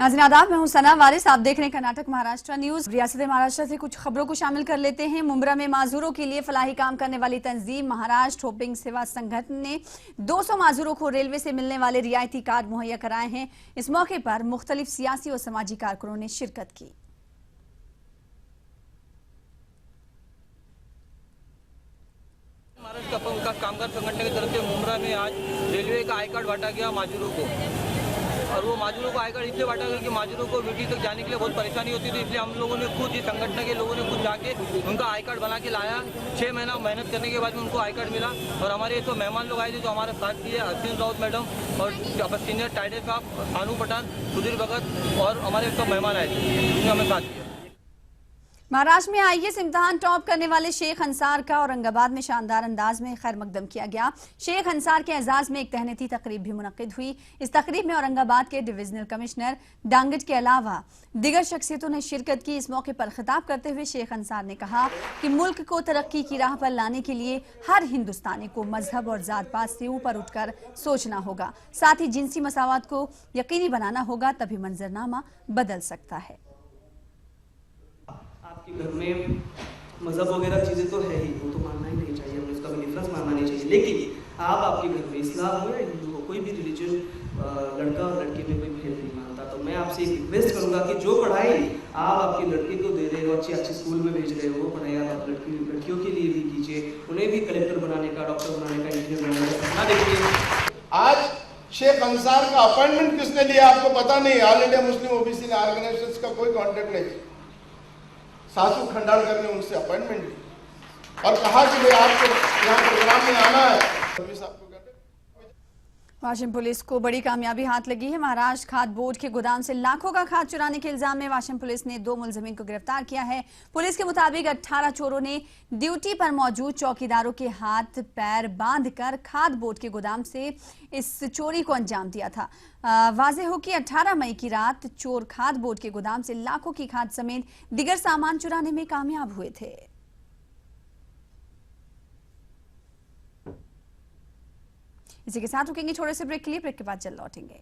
नाज़रीन आदाब, मैं हूं सना वारिस। आप देख रहे हैं कर्नाटक महाराष्ट्र न्यूज। रियासत महाराष्ट्र से कुछ खबरों को शामिल कर लेते हैं। मुंब्रा में माजूरों के लिए फलाही काम करने वाली तंजीम महाराष्ट्र होपिंग सेवा संगठन ने 200 माजूरों को रेलवे से मिलने वाले रियायती कार्ड मुहैया कराए हैं। इस मौके पर मुख्तलिफ सियासी और समाजी कारकुनों ने शिरकत की। महाराष्ट्र कामगार संगठन की तरफ से मुंब्रा में आज रेलवे का आई कार्ड बांटा गया माजूरों को, और वो माजूरों को आई कार्ड इसलिए बांटा गया कि माजूरों को ड्यूटी तक जाने के लिए बहुत परेशानी होती थी। इसलिए हम लोगों ने खुद, ये संगठन के लोगों ने खुद जाके उनका आई कार्ड बना के लाया। 6 महीना मेहनत करने के बाद में उनको आई कार्ड मिला। और हमारे तो मेहमान लोग आए थे जो हमारे साथ दिए, हसीन राउत मैडम और सीनियर टाइडे साहब, अनु पठान, सुधीर भगत और हमारे सब मेहमान आए थे, उन्होंने हमें साथ दिया। महाराष्ट्र में आईएएस इम्तिहान टॉप करने वाले शेख अंसार का औरंगाबाद में शानदार अंदाज में खैर मकदम किया गया। शेख अंसार के एजाज में एक तहनीती तकरीब भी मुनक्किद हुई। इस तकरीब में औरंगाबाद के डिविजनल कमिश्नर डांगट के अलावा दिगर शख्सियतों ने शिरकत की। इस मौके पर खिताब करते हुए शेख अंसार ने कहा कि मुल्क को तरक्की की राह पर लाने के लिए हर हिंदुस्तानी को मजहब और जात पात से ऊपर उठकर सोचना होगा। साथ ही जिनसी मसावत को यकीनी बनाना होगा, तभी मंजरनामा बदल सकता है। आपके घर में मज़हब वगैरह चीज़ें तो है ही, वो तो मानना ही नहीं चाहिए, हमें उसका भी डिफरेंस मानना नहीं चाहिए। लेकिन आप आपके घर में इस्लाम हो या हिंदू हो, कोई भी रिलीजन लड़का और लड़के में कोई भेद नहीं मानता। तो मैं आपसे एक रिक्वेस्ट करूँगा कि जो पढ़ाई आप आपके लड़के को दे रहे हो, अच्छे स्कूल में भेज रहे हो, वो पढ़ाई आप लड़कियों के लिए भी कीजिए। उन्हें भी कलेक्टर बनाने का, डॉक्टर बनाने का, इंजीनियर बनाने का सपना देखिए। आज शेख अंसार का अपॉइंटमेंट किसने लिया आपको पता नहीं। All India Muslim OBC Organisation का कोई कॉन्टेक्ट नहीं। सासू खंडालकर ने उनसे अपॉइंटमेंट ली और कहा कि भाई आपको यहाँ प्रोग्राम में आना है। सर्विस आपको वाशिम पुलिस को बड़ी कामयाबी हाथ लगी है। महाराष्ट्र खाद्य बोर्ड के गोदाम से लाखों का खाद चुराने के इल्जाम में वाशिम पुलिस ने 2 मुलजिमीन को गिरफ्तार किया है। पुलिस के मुताबिक 18 चोरों ने ड्यूटी पर मौजूद चौकीदारों के हाथ पैर बांधकर खाद्य बोर्ड के गोदाम से इस चोरी को अंजाम दिया था। वाज़ेह हो कि 18 मई की रात चोर खाद्य बोर्ड के गोदाम से लाखों की खाद समेत दिगर सामान चुराने में कामयाब हुए थे। इसी के साथ रुकेंगे छोटे से ब्रेक के लिए। ब्रेक के बाद जल्द लौटेंगे।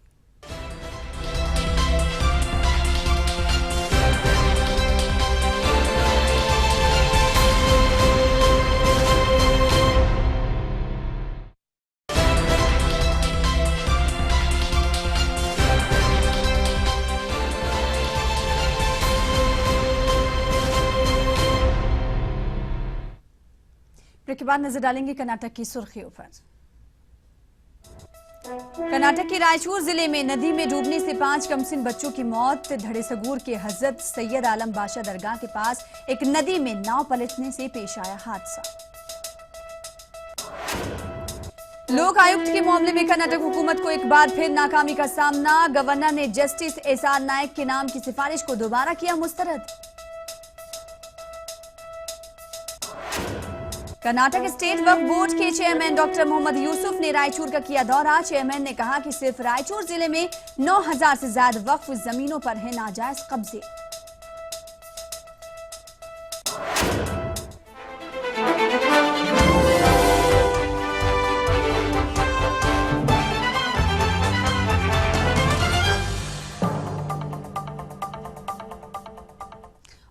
ब्रेक के बाद नजर डालेंगे कर्नाटक की सुर्खियों पर। कर्नाटक के रायचूर जिले में नदी में डूबने से 5 कमसिन बच्चों की मौत। धड़ेसगूर के हजरत सैयद आलम बादशाह दरगाह के पास एक नदी में नाव पलटने से पेश आया हादसा। लोक आयुक्त के मामले में कर्नाटक हुकूमत को एक बार फिर नाकामी का सामना। गवर्नर ने जस्टिस एसआर नायक के नाम की सिफारिश को दोबारा किया मुस्तरद। कर्नाटक स्टेट वक्फ बोर्ड के चेयरमैन डॉक्टर मोहम्मद यूसुफ ने रायचूर का किया दौरा। चेयरमैन ने कहा कि सिर्फ रायचूर जिले में 9000 से ज्यादा वक्फ जमीनों पर है नाजायज कब्जे।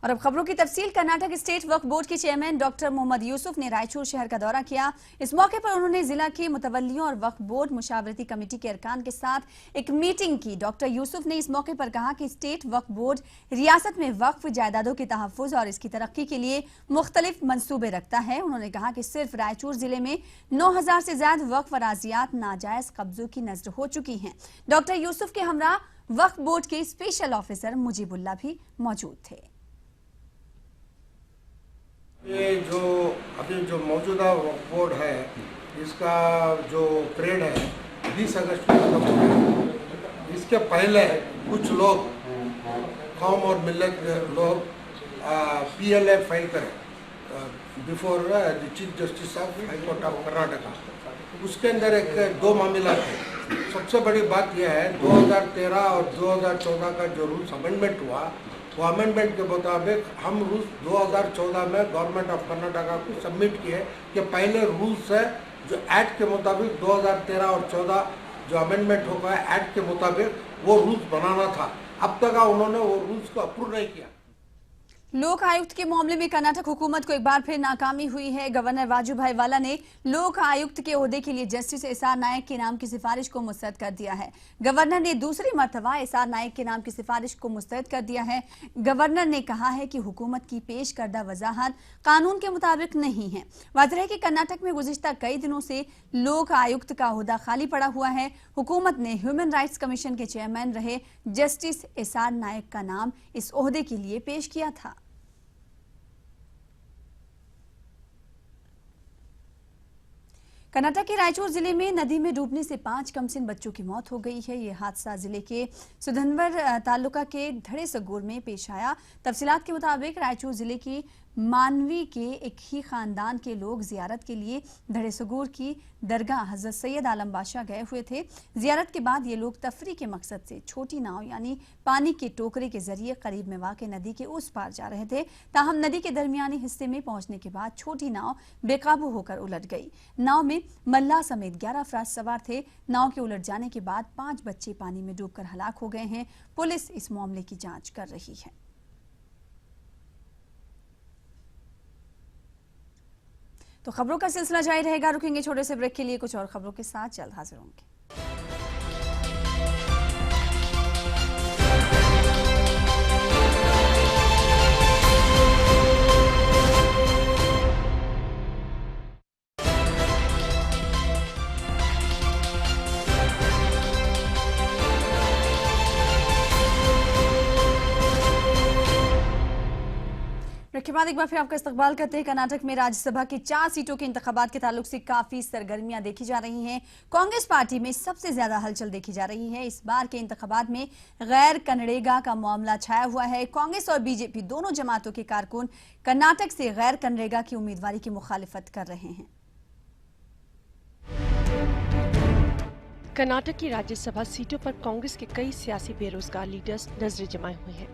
और अब खबरों की तफसील। कर्नाटक स्टेट वक्फ बोर्ड के चेयरमैन डॉक्टर मोहम्मद यूसुफ ने रायचूर शहर का दौरा किया। इस मौके पर उन्होंने जिला के मुतवल्लियों और वक्फ बोर्ड मुशावरती कमेटी के अरकान के साथ एक मीटिंग की। डॉक्टर यूसुफ ने इस मौके पर कहा कि स्टेट वक्फ बोर्ड रियासत में वक्फ जायदादों के तहफ़्फ़ुज़ और इसकी तरक्की के लिए मुख्तलिफ मंसूबे रखता है। उन्होंने कहा कि सिर्फ रायचूर जिले में 9000 से ज्यादा वक्फ अराजियात नाजायज कब्जों की नजर हो चुकी हैं। डॉक्टर यूसुफ के हमरा वक्फ बोर्ड के स्पेशल ऑफिसर मुजीबुल्ला भी मौजूद थे। ये जो अभी जो मौजूदा बोर्ड है, इसका जो पीरियड है 20 अगस्त को खत्म हो गया। इसके पहले कुछ लोग कौम और मिल्लत लोग PLA फाइल करें before the chief justice of high court of Karnataka. उसके अंदर 2 मामला थे। सबसे बड़ी बात यह है 2013 और 2014 का जो रूल्स अमेंडमेंट हुआ, वो अमेंडमेंट के मुताबिक हम रूल्स 2014 में गवर्नमेंट ऑफ कर्नाटका को सबमिट किए कि पहले रूल्स है जो एक्ट के मुताबिक 2013 और 14 जो अमेंडमेंट होगा एक्ट के मुताबिक वो रूल्स बनाना था। अब तक उन्होंने वो रूल्स को अप्रूव नहीं किया। लोक आयुक्त के मामले में कर्नाटक हुकूमत को एक बार फिर नाकामी हुई है। गवर्नर वाजूभाई वाला ने लोक आयुक्त के ओहदे के लिए जस्टिस एसआर नायक के नाम की सिफारिश को मुस्तरद कर दिया है। गवर्नर ने दूसरी मर्तबा एसआर नायक के नाम की सिफारिश को मुस्तरद कर दिया है। गवर्नर ने कहा है कि हुकूमत की पेश करदा वजाहत कानून के मुताबिक नहीं है। वाज़ेह है कि कर्नाटक में गुज़िश्ता कई दिनों से लोक आयुक्त का ओहदा खाली पड़ा हुआ है। हुकूमत ने ह्यूमन राइट्स कमीशन के चेयरमैन रहे जस्टिस एसआर नायक का नाम इस ओहदे के लिए पेश किया था। कर्नाटक के रायचूर जिले में नदी में डूबने से 5 कमसिन बच्चों की मौत हो गई है। यह हादसा जिले के सुधनवर तालुका के धड़ेसगूर में पेश आया। तफसीलात के मुताबिक रायचूर जिले की मानवी के एक ही खानदान के लोग जियारत के लिए धड़ेसगूर की दरगाह हजरत सैयद आलम बादशाह गए हुए थे। जियारत के बाद ये लोग तफरी के मकसद से छोटी नाव यानी पानी के टोकरे के जरिए करीब में वाक़ नदी के उस पार जा रहे थे। ताहम नदी के दरमियानी हिस्से में पहुंचने के बाद छोटी नाव बेकाबू होकर उलट गई। नाव में मल्लाह समेत 11 अफराद सवार थे। नाव के उलट जाने के बाद 5 बच्चे पानी में डूबकर हलाक हो गए हैं। पुलिस इस मामले की जांच कर रही है। तो खबरों का सिलसिला जारी रहेगा। रुकेंगे छोटे से ब्रेक के लिए, कुछ और खबरों के साथ जल्द हाजिर होंगे। के बाद एक बार फिर आपका इस्तकबाल करते हैं। कर्नाटक में राज्यसभा की 4 सीटों के इंतखाबात के ताल्लुक से काफी सरगर्मियां देखी जा रही हैं। कांग्रेस पार्टी में सबसे ज्यादा हलचल देखी जा रही है। इस बार के इंतखाबात में गैर कन्नड़ेगा का मामला छाया हुआ है। कांग्रेस और बीजेपी दोनों जमातों के कारकुन कर्नाटक से गैर कन्नड़ेगा की उम्मीदवारी की मुखालिफत कर रहे हैं। कर्नाटक की राज्यसभा सीटों पर कांग्रेस के कई सियासी बेरोजगार लीडर्स नजरें जमाए हुए हैं।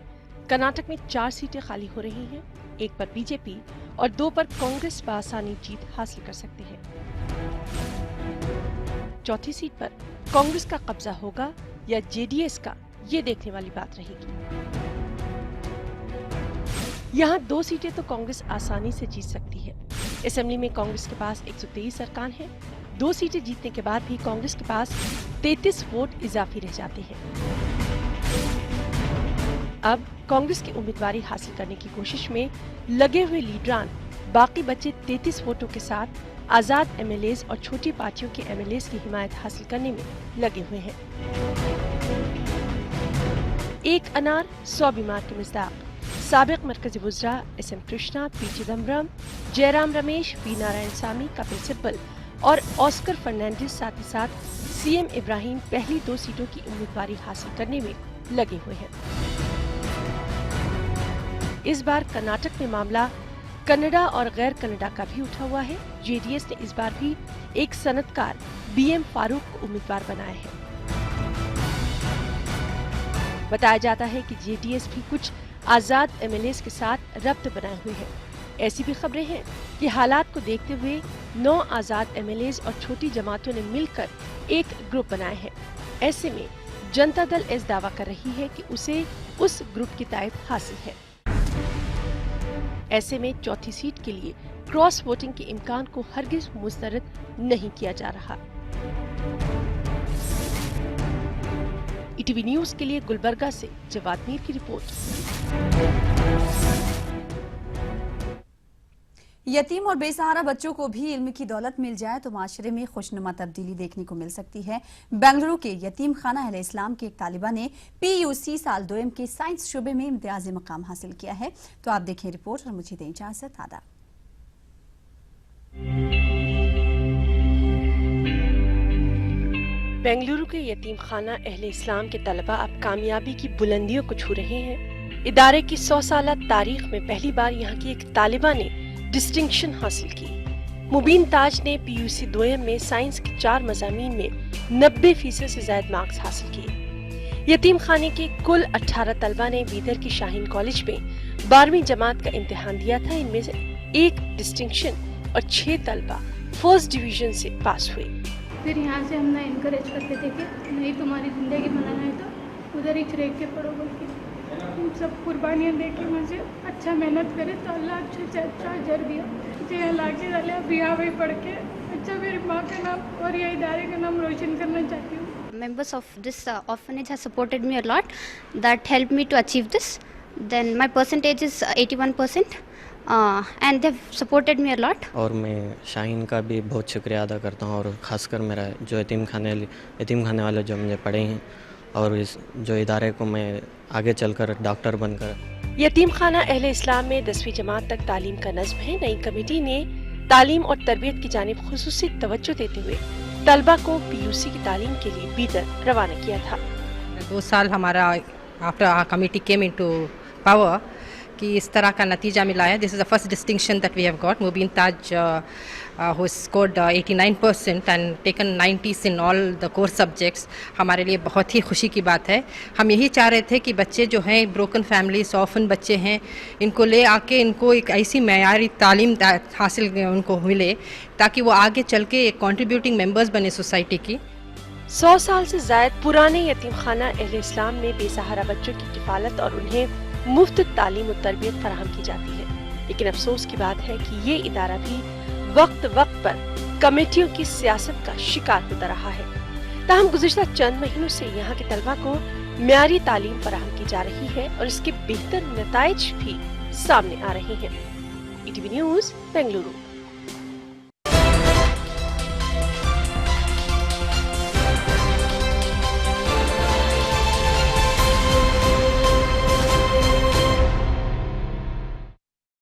कर्नाटक में 4 सीटें खाली हो रही हैं, 1 पर बीजेपी और 2 पर कांग्रेस बआसानी जीत हासिल कर सकते हैं। चौथी सीट पर कांग्रेस का कब्जा होगा या जेडीएस का, ये देखने वाली बात रहेगी। यहाँ 2 सीटें तो कांग्रेस आसानी से जीत सकती है। असेंबली में कांग्रेस के पास 123 अरकान है। 2 सीटें जीतने के बाद भी कांग्रेस के पास 33 वोट इजाफी रह जाते हैं। अब कांग्रेस की उम्मीदवारी हासिल करने की कोशिश में लगे हुए लीडरान बाकी बचे 33 वोटों के साथ आजाद एमएलएज और छोटी पार्टियों के एमएलएज की हिमायत हासिल करने में लगे हुए हैं। एक अनार 100 बीमार के मिज़दाक साबिक मरकजी वुज़रा SM Krishna, P Chidambaram, Jairam Ramesh, P Narayanasamy, Kapil Sibal और ऑस्कर फर्नांडिस साथ ही साथ सीएम इब्राहिम पहली 2 सीटों की उम्मीदवारी हासिल करने में लगे हुए हैं। इस बार कर्नाटक में मामला कन्नड़ा और गैर कन्नड़ा का भी उठा हुआ है। जेडीएस ने इस बार भी एक सनतकार बीएम फारूक को उम्मीदवार बनाया है। बताया जाता है कि जेडीएस भी कुछ आजाद एमएलएस के साथ रब्त बनाए हुए है। ऐसी भी खबरें हैं कि हालात को देखते हुए 9 आजाद एमएलएस और छोटी जमातों ने मिलकर एक ग्रुप बनाए हैं। ऐसे में जनता दल इस दावा कर रही है कि उसे उस ग्रुप की तायद हासिल है। ऐसे में चौथी सीट के लिए क्रॉस वोटिंग के इम्कान को हरगिज मुस्तरद नहीं किया जा रहा। ईटीवी न्यूज के लिए गुलबर्गा से जवाद मीर की रिपोर्ट। यतीम और बेसहारा बच्चों को भी इल्म की दौलत मिल जाए तो माशरे में खुशनुमा तब्दीली देखने को मिल सकती है। बेंगलुरु के यतीम खाना अहले इस्लाम के एक तालिबा ने PUC साल 2 के साइंस शुबे में इम्तियाजी मकाम हासिल किया है। तो आप देखें रिपोर्ट और मुझे दें इजाजत। आदाब। बेंगलुरु के यतीम खाना अहले इस्लाम के तलबा अब कामयाबी की बुलंदियों को छू रहे हैं। इदारे की 100 साला तारीख में पहली बार यहाँ की एक तालिबा ने डिस्टिंक्शन हासिल की। मुबीन ताज ने PUC 2 में साइंस के 4 मज़ामीन में 90% से ज्यादा मार्क्स हासिल किए। यतीम खाने के कुल 18 तलबा ने बीदर की शाहीन कॉलेज में 12वीं जमात का इम्तिहान दिया था। इनमें से 1 डिस्टिंक्शन और 6 तलबा फर्स्ट डिवीजन से पास हुए। फिर यहाँ से हम ना इनकरेज करते थे कि नहीं तुम्हारी ज़िंदगी बनाना है तो उधर ही रह के पढ़ो बोल के सब कुर्बानियाँ दे के मुझे अच्छा मेहनत करे तो अल्लाह अच्छे से अच्छा अजर दिया। मुझे यहाँ ला के डाले, अब यहाँ वही पढ़ के अच्छा मेरी माँ का नाम और यह इदारे का नाम रोशन करना चाहती हूँ। Members of this orphanage have supported me a lot. That helped me to achieve this. Then my percentage is 81%, and they've supported me a lot. और मैं शाहीन का भी बहुत शुक्रिया अदा करता हूँ, और ख़ासकर मेरा जो यतीम खाने वाले जो मुझे पढ़े हैं, और इस जो इदारे को मैं आगे चलकर डॉक्टर बनकर। यतीम खाना अहले इस्लाम में 10वीं जमात तक तालीम का नज़्म है। नई कमेटी ने तालीम और तरबियत की जानिब खुसूसी तवज्जो देते हुए तलबा को PUC की तालीम के लिए बीदर रवाना किया था। 2 साल हमारा after committee came into power कि इस तरह का नतीजा मिला है। This is the first distinction that we have got. Mubeen Taj who scored 89% and taken 90s in all the core subjects, हमारे लिए बहुत ही खुशी की बात है। हम यही चाह रहे थे कि बच्चे जो हैं ब्रोकन फैमिलीज, ऑर्फन बच्चे हैं, इनको ले आके इनको एक ऐसी मयारी तालीम हासिल उनको मिले ताकि वो आगे चल के एक कंट्रीब्यूटिंग मेंबर्स बने सोसाइटी की। 100 साल से जायद पुराने यतीम खाना अहले इस्लाम में बेसहारा बच्चों की किफालत और उन्हें मुफ्त तालीम और तरबियत फराहम की जाती है। लेकिन अफसोस की बात है कि ये इदारा भी वक्त वक्त पर कमेटियों की सियासत का शिकार होता रहा है। ताहम गुज़िश्ता चंद महीनों से यहाँ के तलबा को म्यारी तालीम फराहम की जा रही है और इसके बेहतर नताइज भी सामने आ रहे हैं। ETV news, Bengaluru.